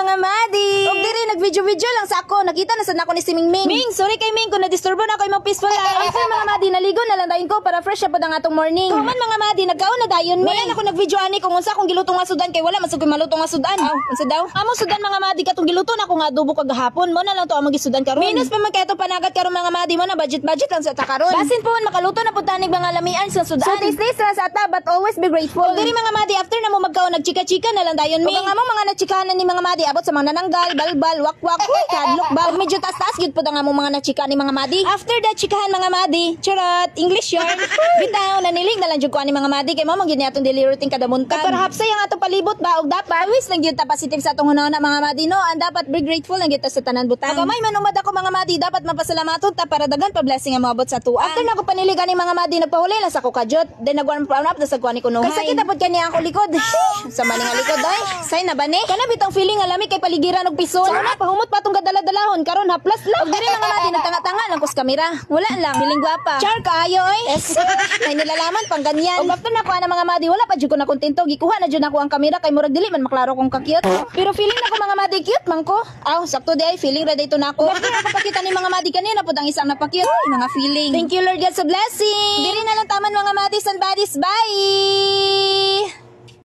mga madi. Og diri nag-video lang sa ako. Nakita na sad nako ni si Mingming. Ming, sorry kay Ming kung na-disturbo na ako imong peaceful life. After mga madi naligo na lang dayon ko para fresh up ang atong morning. Kuman mga madi nagkaon na dayon Ming. Wala na ako nag-video ani kung unsa akong giluto nga sudan kay wala man sud ko maluto nga sudan. Unsa daw? Amo sudan mga madi katong giluto na ako nga adobo kagahapon. Mo na lang to among gisudan karon. Minus pa man kay ato panagat karon mga madi mo na budget lang sa takaron. Basin po makaluto na pud tanig mga lamian sa sudan. So this lang sa ata but always be grateful. Diri mga madi after na mo magkaon nagchika-chika na lang dayon Ming. Kung nga mo mga nachikanan ni mga madi abot sa mga nananggal, balbal, wakwak, kadlok ba. Medyo taas-taas gyud pud ang among mga nachika ni mga madi. After that chikahan mga madi, charot, English yarn. Bitaw nanilig na lang jud ko ani mga madi kay mo gyud ni atong daily routine kada buntag. Perhaps say ang atong palibot ba og dapat always lang gyud ta positive sa atong hunahuna mga madi no. Ang dapat be grateful lang gyud ta sa tanan butang. Pag may manumad ako mga madi dapat mapasalamaton ta para daghan pa blessing ang moabot sa tuwa. After na ko paniligan ni mga madi nagpahuli lang sa ko kajot. Then nag-warm up na sa kuan ni kunuhay. Kasi kita pud kani ako likod. Sa maning likod ay. Say na ba ni? Kana bitong feeling alami kay paligiran og pisol. Wala pahumot pa tong gadala-dalahon karon haplas lang. Og diri mga madi nagtanga-tanga lang kus kamera. Wala lang feeling gwapa. Char kaayo oy. Yes. May nilalaman pang ganyan. Og after na ko ana mga madi wala pa jud ko na kontento. Gikuha na jud ako ang kamera kay murag dili man maklaro kung ka-cute. Pero feeling na ko mga madi cute man ko. Aw sakto di ay feeling ready to nako. After ako pakita ni mga madi kanina pud ang isang napakute. Mga feeling. Thank you Lord God sa blessing. Diri na lang taman mga madi and baddies. Bye.